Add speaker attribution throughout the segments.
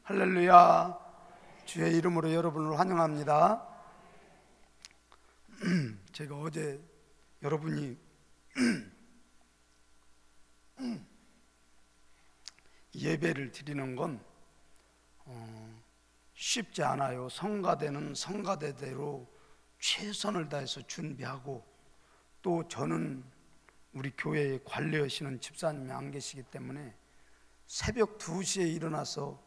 Speaker 1: 할렐루야. 주의 이름으로 여러분을 환영합니다. 제가 어제 여러분이 예배를 드리는 건 쉽지 않아요. 성가대는 성가대대로 최선을 다해서 준비하고, 또 저는 우리 교회에 관리하시는 집사님이 안 계시기 때문에 새벽 2시에 일어나서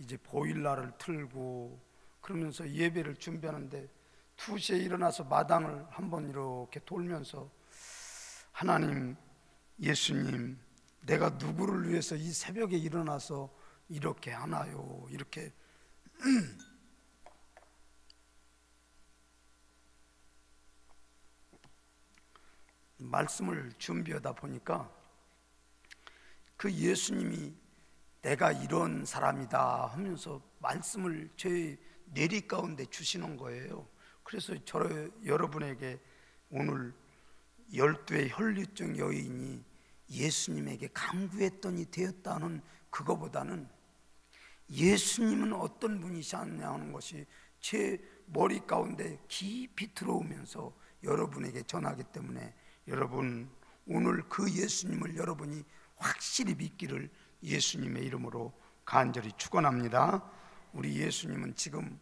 Speaker 1: 이제 보일러를 틀고 그러면서 예배를 준비하는데, 2시에 일어나서 마당을 한번 이렇게 돌면서 하나님, 예수님, 내가 누구를 위해서 이 새벽에 일어나서 이렇게 하나요? 이렇게 말씀을 준비하다 보니까 그 예수님이 내가 이런 사람이다 하면서 말씀을 제 뇌리 가운데 주시는 거예요. 그래서 여러분에게 오늘 12의 혈류증 여인이 예수님에게 간구했더니 되었다는 그거보다는 예수님은 어떤 분이시냐 하는 것이 제 머리 가운데 깊이 들어오면서 여러분에게 전하기 때문에, 여러분 오늘 그 예수님을 여러분이 확실히 믿기를 예수님의 이름으로 간절히 축원합니다. 우리 예수님은 지금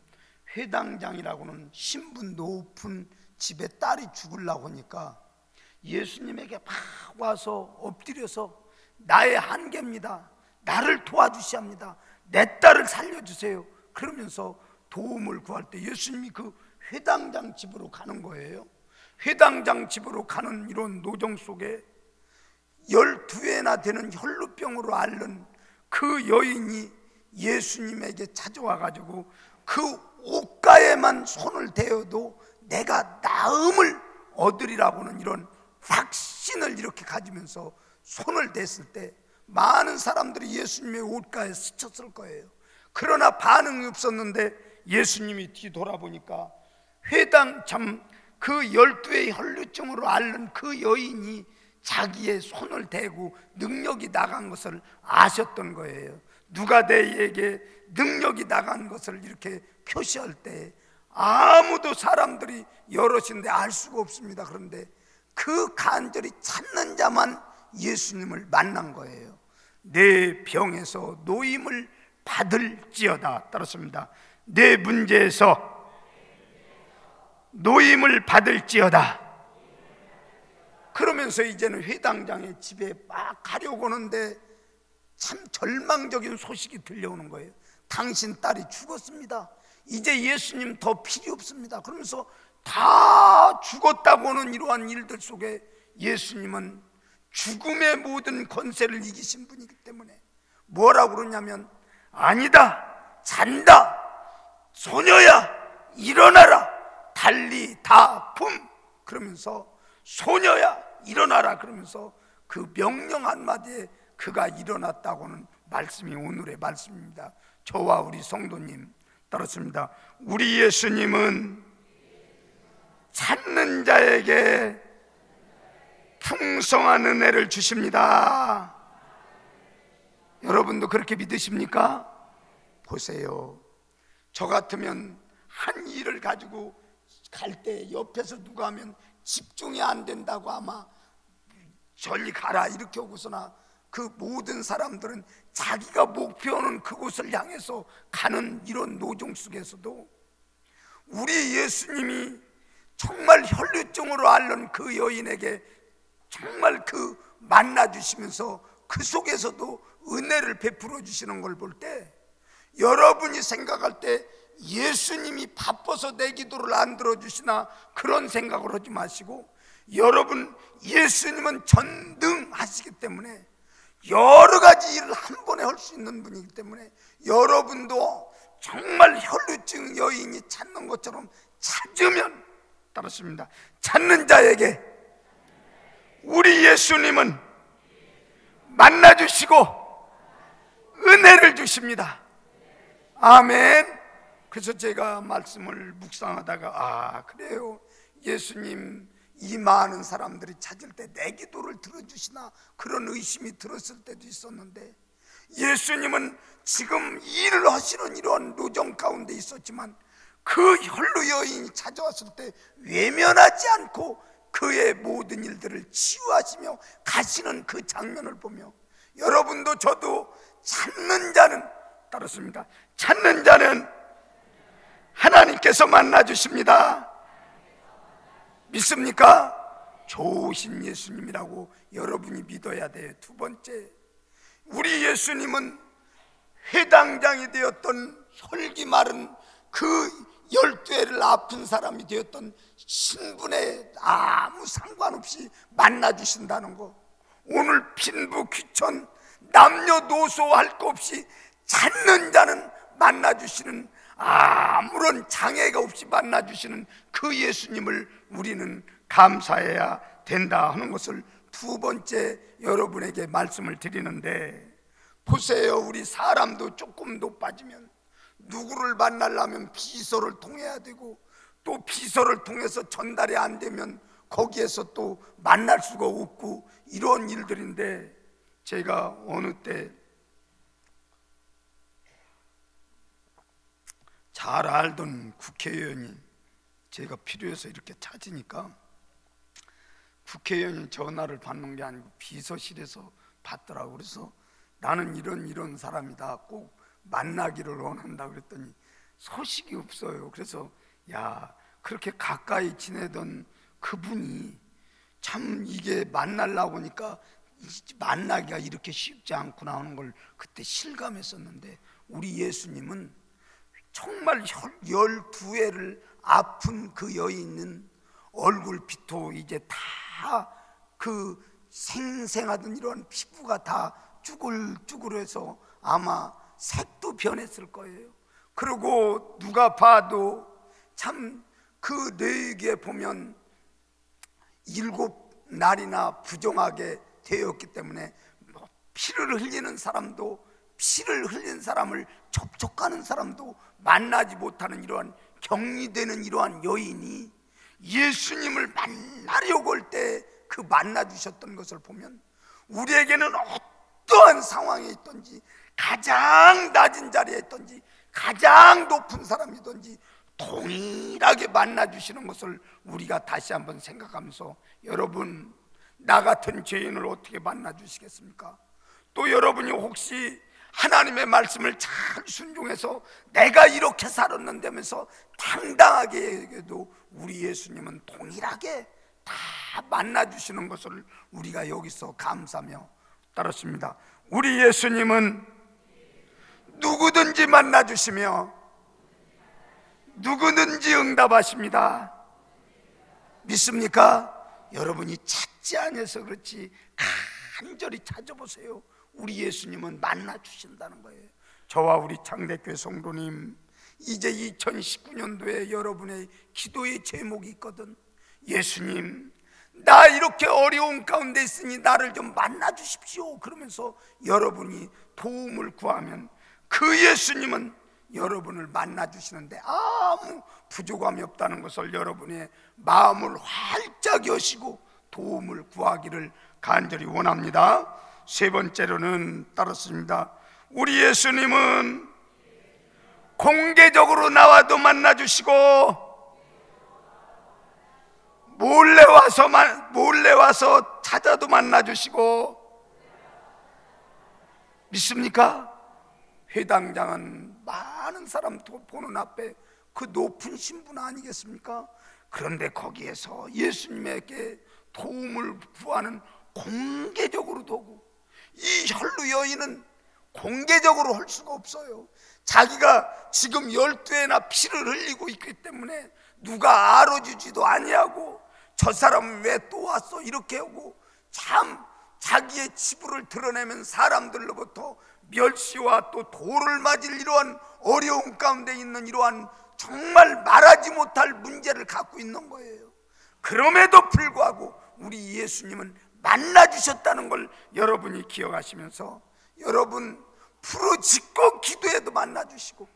Speaker 1: 회당장이라고는 신분 높은 집에 딸이 죽으려고 하니까 예수님에게 막 와서 엎드려서 나의 한계입니다, 나를 도와주셔야 합니다, 내 딸을 살려주세요 그러면서 도움을 구할 때 예수님이 그 회당장 집으로 가는 거예요. 회당장 집으로 가는 이런 노정 속에 12회나 되는 혈루병으로 앓는 그 여인이 예수님에게 찾아와 가지고 그 옷가에만 손을 대어도 내가 나음을 얻으리라고는 이런 확신을 이렇게 가지면서 손을 댔을 때 많은 사람들이 예수님의 옷가에 스쳤을 거예요. 그러나 반응이 없었는데 예수님이 뒤돌아보니까 회당 그 12의 혈류증으로 앓는 그 여인이 자기의 손을 대고 능력이 나간 것을 아셨던 거예요. 누가 내에게 능력이 나간 것을 이렇게 표시할 때 아무도 사람들이 여럿인데 알 수가 없습니다. 그런데 그 간절히 찾는 자만 예수님을 만난 거예요. 내 병에서 노임을 받을지어다. 따랐습니다. 내 문제에서 노임을 받을지어다. 그러면서 이제는 회당장의 집에 막 가려고 하는데 참 절망적인 소식이 들려오는 거예요. 당신 딸이 죽었습니다. 이제 예수님 더 필요 없습니다. 그러면서 다 죽었다고는 이러한 일들 속에 예수님은 죽음의 모든 권세를 이기신 분이기 때문에 뭐라고 그러냐면, 아니다, 잔다, 소녀야 일어나라, 달리 다 품, 그러면서 소녀야 일어나라 그러면서 그 명령 한마디에 그가 일어났다고는 말씀이 오늘의 말씀입니다. 저와 우리 성도님 따랐습니다. 우리 예수님은 찾는 자에게 풍성한 은혜를 주십니다. 여러분도 그렇게 믿으십니까? 보세요. 저 같으면 한 일을 가지고 갈 때 옆에서 누가 하면 집중이 안 된다고 아마 저리 가라 이렇게 오고서나, 그 모든 사람들은 자기가 목표하는 그곳을 향해서 가는 이런 노정 속에서도 우리 예수님이 정말 혈류증으로 앓는 그 여인에게 정말 그 만나주시면서 그 속에서도 은혜를 베풀어 주시는 걸 볼 때, 여러분이 생각할 때 예수님이 바빠서 내 기도를 안 들어주시나 그런 생각을 하지 마시고, 여러분 예수님은 전능하시기 때문에 여러 가지 일을 한 번에 할 수 있는 분이기 때문에 여러분도 정말 혈류증 여인이 찾는 것처럼 찾으면, 따랐습니다, 찾는 자에게 우리 예수님은 만나주시고 은혜를 주십니다. 아멘. 그래서 제가 말씀을 묵상하다가 그래요, 예수님 이 많은 사람들이 찾을 때 내 기도를 들어주시나 그런 의심이 들었을 때도 있었는데, 예수님은 지금 일을 하시는 이러한 노정 가운데 있었지만 그 혈루 여인이 찾아왔을 때 외면하지 않고 그의 모든 일들을 치유하시며 가시는 그 장면을 보며 여러분도 저도 찾는 자는 따랐습니다. 찾는 자는 하나님께서 만나주십니다. 믿습니까? 좋으신 예수님이라고 여러분이 믿어야 돼요. 두 번째, 우리 예수님은 회당장이 되었던 혈기 마른 그 12해를 아픈 사람이 되었던 신분에 아무 상관없이 만나주신다는 거, 오늘 빈부 귀천 남녀노소 할 거 없이 찾는 자는 만나주시는, 아무런 장애가 없이 만나주시는 그 예수님을 우리는 감사해야 된다 하는 것을 두 번째 여러분에게 말씀을 드리는데, 보세요. 우리 사람도 조금 높아지면 누구를 만나려면 비서를 통해야 되고, 또 비서를 통해서 전달이 안 되면 거기에서 또 만날 수가 없고, 이런 일들인데, 제가 어느 때 잘 알던 국회의원이 제가 필요해서 이렇게 찾으니까, 국회의원이 전화를 받는 게 아니고 비서실에서 받더라고. 그래서 나는 이런 사람이다, 꼭 만나기를 원한다 그랬더니 소식이 없어요. 그래서 야, 그렇게 가까이 지내던 그분이 참 이게 만나려고 하니까 만나기가 이렇게 쉽지 않구나 하는 걸 그때 실감했었는데, 우리 예수님은 정말 12해를 아픈 그 여인은 얼굴빛도 이제 다 그 생생하던 이런 피부가 다 쭈글쭈글해서 아마 색도 변했을 거예요. 그리고 누가 봐도 참 그 뇌에 보면 7날이나 부정하게 되었기 때문에 피를 흘리는 사람도, 피를 흘린 사람을 접촉하는 사람도 만나지 못하는 이러한 격리되는 이러한 여인이 예수님을 만나려고 할 때 그 만나주셨던 것을 보면, 우리에게는 어떠한 상황에 있든지, 가장 낮은 자리에 있든지 가장 높은 사람이든지 동일하게 만나주시는 것을 우리가 다시 한번 생각하면서, 여러분, 나 같은 죄인을 어떻게 만나주시겠습니까? 또 여러분이 혹시 하나님의 말씀을 잘 순종해서 내가 이렇게 살았는다면서 당당하게 얘기해도 우리 예수님은 동일하게 다 만나주시는 것을 우리가 여기서 감사하며 따랐습니다. 우리 예수님은 누구든지 만나주시며 누구든지 응답하십니다. 믿습니까? 여러분이 찾지 않아서 그렇지 간절히 찾아보세요. 우리 예수님은 만나주신다는 거예요. 저와 우리 창대교회 성도님, 이제 2019년도에 여러분의 기도의 제목이 있거든. 예수님, 나 이렇게 어려운 가운데 있으니 나를 좀 만나주십시오. 그러면서 여러분이 도움을 구하면 그 예수님은 여러분을 만나주시는데 아무 부족함이 없다는 것을 여러분의 마음을 활짝 여시고 도움을 구하기를 간절히 원합니다. 세 번째로는 따랐습니다. 우리 예수님은 공개적으로 나와도 만나주시고 몰래 와서 찾아도 만나주시고, 믿습니까? 회당장은 많은 사람 보는 앞에 그 높은 신분 아니겠습니까? 그런데 거기에서 예수님에게 도움을 구하는 공개적으로도 오고, 이 혈루 여인은 공개적으로 할 수가 없어요. 자기가 지금 12회나 피를 흘리고 있기 때문에 누가 알아주지도 아니하고, 저 사람은 왜 또 왔어 이렇게 하고, 참 자기의 치부를 드러내면 사람들로부터 멸시와 또 돌을 맞을 이러한 어려움 가운데 있는 이러한 정말 말하지 못할 문제를 갖고 있는 거예요. 그럼에도 불구하고 우리 예수님은 만나주셨다는 걸 여러분이 기억하시면서, 여러분 부르짖고 기도해도 만나주시고,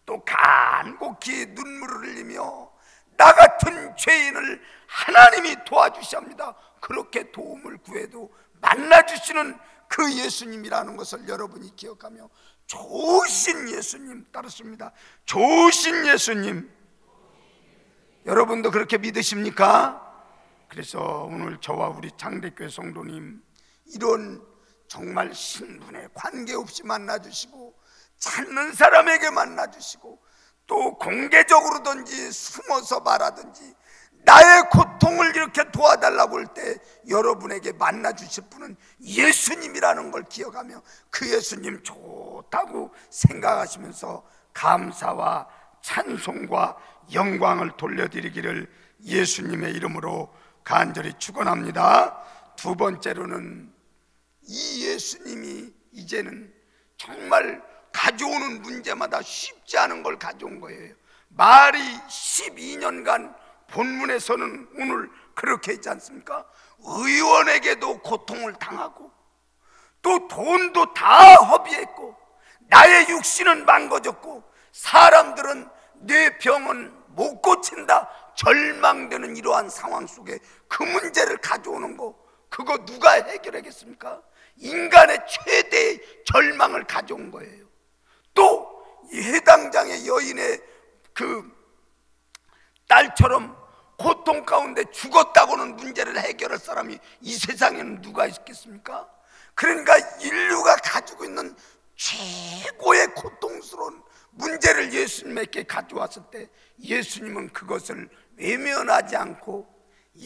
Speaker 1: 또 간곡히 눈물을 흘리며 나 같은 죄인을 하나님이 도와주십니다, 그렇게 도움을 구해도 만나주시는 그 예수님이라는 것을 여러분이 기억하며 좋으신 예수님 따르습니다. 좋으신 예수님, 여러분도 그렇게 믿으십니까? 그래서 오늘 저와 우리 장대교회 성도님 이런 정말 신분에 관계없이 만나주시고 찾는 사람에게 만나주시고 또 공개적으로든지 숨어서 말하든지 나의 고통을 이렇게 도와달라고 할 때 여러분에게 만나주실 분은 예수님이라는 걸 기억하며 그 예수님 좋다고 생각하시면서 감사와 찬송과 영광을 돌려드리기를 예수님의 이름으로 간절히 축원합니다. 두 번째로는 이 예수님이 이제는 정말 가져오는 문제마다 쉽지 않은 걸 가져온 거예요. 말이 12년간 본문에서는 오늘 그렇게 있지 않습니까? 의원에게도 고통을 당하고 또 돈도 다 허비했고 나의 육신은 망가졌고 사람들은 내 병은 못 고친다 절망되는 이러한 상황 속에 그 문제를 가져오는 거, 그거 누가 해결하겠습니까? 인간의 최대의 절망을 가져온 거예요. 또 이 해당장의 여인의 그 딸처럼 고통 가운데 죽었다고는 문제를 해결할 사람이 이 세상에는 누가 있겠습니까? 그러니까 인류가 가지고 있는 최고의 고통스러운 문제를 예수님에게 가져왔을 때 예수님은 그것을 외면하지 않고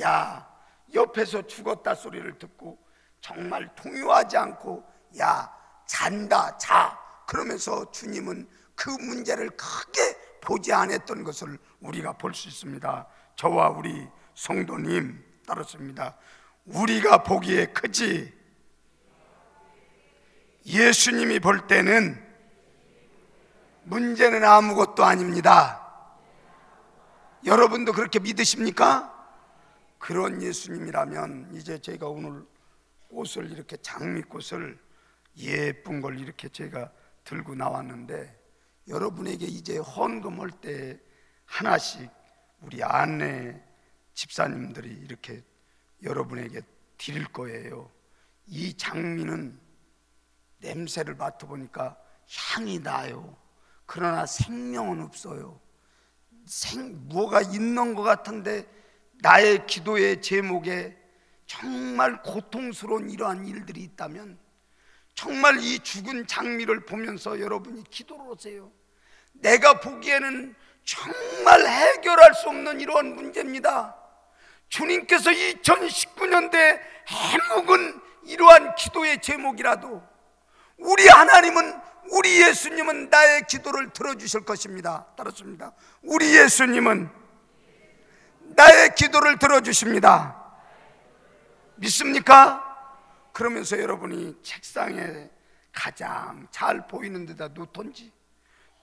Speaker 1: 야, 옆에서 죽었다 소리를 듣고 정말 동요하지 않고 야, 잔다, 자, 그러면서 주님은 그 문제를 크게 보지 않았던 것을 우리가 볼 수 있습니다. 저와 우리 성도님 따랐습니다. 우리가 보기에 크지 예수님이 볼 때는 문제는 아무것도 아닙니다. 여러분도 그렇게 믿으십니까? 그런 예수님이라면 이제 제가 오늘 꽃을 이렇게 장미꽃을 예쁜 걸 이렇게 제가 들고 나왔는데 여러분에게 이제 헌금할 때 하나씩 우리 안내 집사님들이 이렇게 여러분에게 드릴 거예요. 이 장미는 냄새를 맡아보니까 향이 나요. 그러나 생명은 없어요. 뭐가 있는 것 같은데 나의 기도의 제목에 정말 고통스러운 이러한 일들이 있다면 정말 이 죽은 장미를 보면서 여러분이 기도를 하세요. 내가 보기에는 정말 해결할 수 없는 이러한 문제입니다. 주님께서 2019년도에 해묵은 이러한 기도의 제목이라도 우리 하나님은, 우리 예수님은 나의 기도를 들어주실 것입니다. 따랐습니다. 우리 예수님은 나의 기도를 들어주십니다. 믿습니까? 그러면서 여러분이 책상에 가장 잘 보이는 데다 놓던지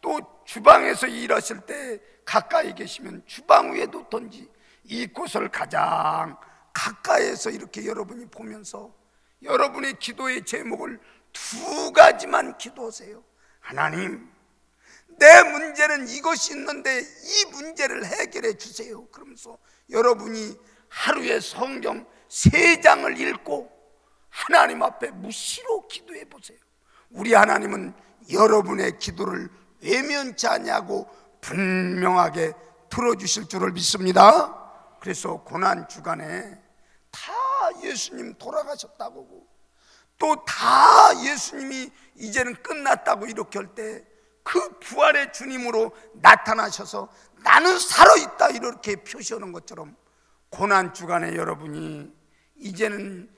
Speaker 1: 또 주방에서 일하실 때 가까이 계시면 주방 위에 놓던지 이 꽃을 가장 가까이에서 이렇게 여러분이 보면서 여러분의 기도의 제목을 두 가지만 기도하세요. 하나님, 내 문제는 이것이 있는데 이 문제를 해결해 주세요. 그러면서 여러분이 하루에 성경 3장을 읽고 하나님 앞에 무시로 기도해 보세요. 우리 하나님은 여러분의 기도를 외면치 않냐고 분명하게 들어주실 줄을 믿습니다. 그래서 고난주간에 다 예수님 돌아가셨다고 또 다 예수님이 이제는 끝났다고 이렇게 할 때 그 부활의 주님으로 나타나셔서 나는 살아있다 이렇게 표시하는 것처럼 고난주간에 여러분이 이제는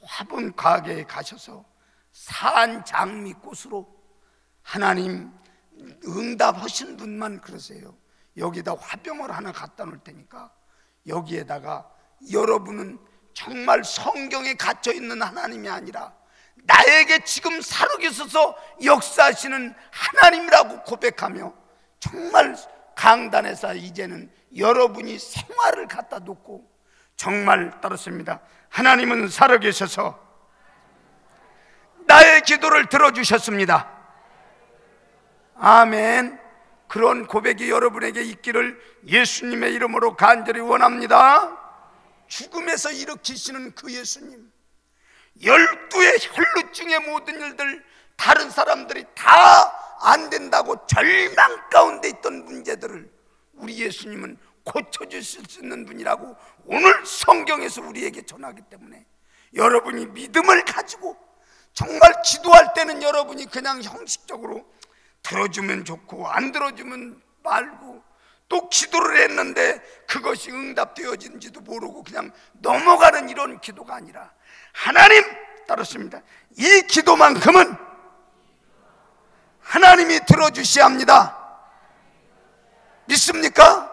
Speaker 1: 화분 가게에 가셔서 산 장미꽃으로 하나님 응답하신 분만 그러세요. 여기다 화병을 하나 갖다 놓을 테니까 여기에다가 여러분은 정말 성경에 갇혀 있는 하나님이 아니라 나에게 지금 살아계셔서 역사하시는 하나님이라고 고백하며 정말 강단에서 이제는 여러분이 생활을 갖다 놓고 정말 따랐습니다. 하나님은 살아계셔서 나의 기도를 들어주셨습니다. 아멘. 그런 고백이 여러분에게 있기를 예수님의 이름으로 간절히 원합니다. 죽음에서 일으키시는 그 예수님, 12의 혈루증의 모든 일들, 다른 사람들이 다 안 된다고 절망 가운데 있던 문제들을 우리 예수님은 고쳐주실 수 있는 분이라고 오늘 성경에서 우리에게 전하기 때문에, 여러분이 믿음을 가지고 정말 기도할 때는 여러분이 그냥 형식적으로 들어주면 좋고 안 들어주면 말고, 또 기도를 했는데 그것이 응답되어진지도 모르고 그냥 넘어가는 이런 기도가 아니라, 하나님, 따르십니다, 이 기도만큼은 하나님이 들어주셔야 합니다. 믿습니까?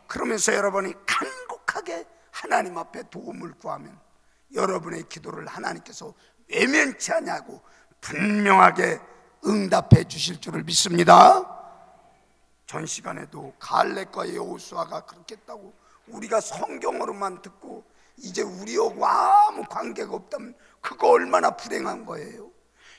Speaker 1: 그러면서 여러분이 간곡하게 하나님 앞에 도움을 구하면 여러분의 기도를 하나님께서 외면치 않냐고 분명하게 응답해 주실 줄을 믿습니다. 전 시간에도 갈렙과 여호수아가 그렇게 했다고 우리가 성경으로만 듣고 이제 우리하고 아무 관계가 없다면 그거 얼마나 불행한 거예요.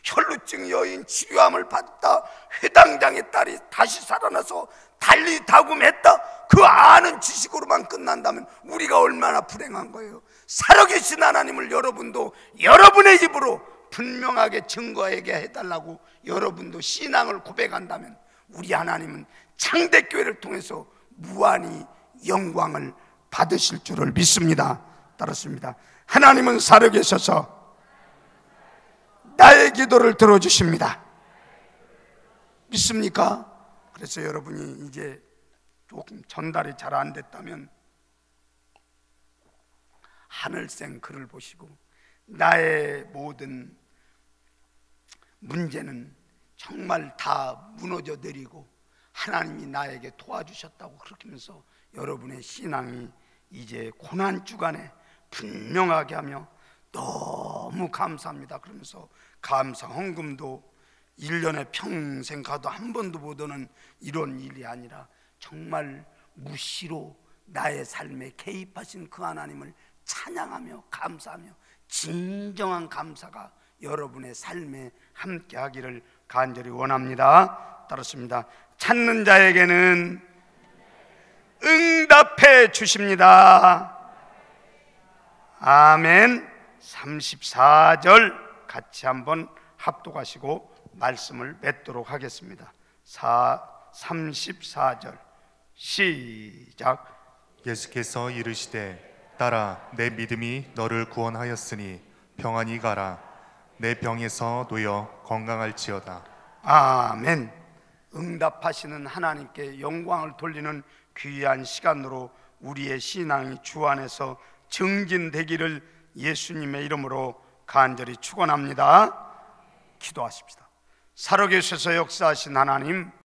Speaker 1: 혈루증 여인 치료함을 받다 회당장의 딸이 다시 살아나서 달리 다굼했다, 그 아는 지식으로만 끝난다면 우리가 얼마나 불행한 거예요. 살아계신 하나님을 여러분도 여러분의 입으로 분명하게 증거하게 해달라고 여러분도 신앙을 고백한다면 우리 하나님은 창대교회를 통해서 무한히 영광을 받으실 줄을 믿습니다. 따랐습니다. 하나님은 살아계셔서 나의 기도를 들어주십니다. 믿습니까? 그래서 여러분이 이제 조금 전달이 잘 안 됐다면 하늘생 글을 보시고, 나의 모든 문제는 정말 다 무너져 내리고 하나님이 나에게 도와주셨다고 그렇게 하면서 여러분의 신앙이 이제 고난주간에 분명하게 하며 너무 감사합니다 그러면서 감사 헌금도 1년에 평생 가도 한 번도 못 오는 이런 일이 아니라 정말 무시로 나의 삶에 개입하신 그 하나님을 찬양하며 감사하며 진정한 감사가 여러분의 삶에 함께 하기를 간절히 원합니다. 따랐습니다. 찾는 자에게는 응답해 주십니다. 아멘. 34절 같이 한번 합독하시고 말씀을 맺도록 하겠습니다. 34절 시작.
Speaker 2: 예수께서 이르시되 딸아, 내 믿음이 너를 구원하였으니 평안히 가라. 내 병에서 놓여 건강할지어다.
Speaker 1: 아멘. 응답하시는 하나님께 영광을 돌리는 귀한 시간으로 우리의 신앙이 주 안에서 증진되기를 예수님의 이름으로 간절히 축원합니다. 기도하십시다. 살아계셔서 역사하신 하나님,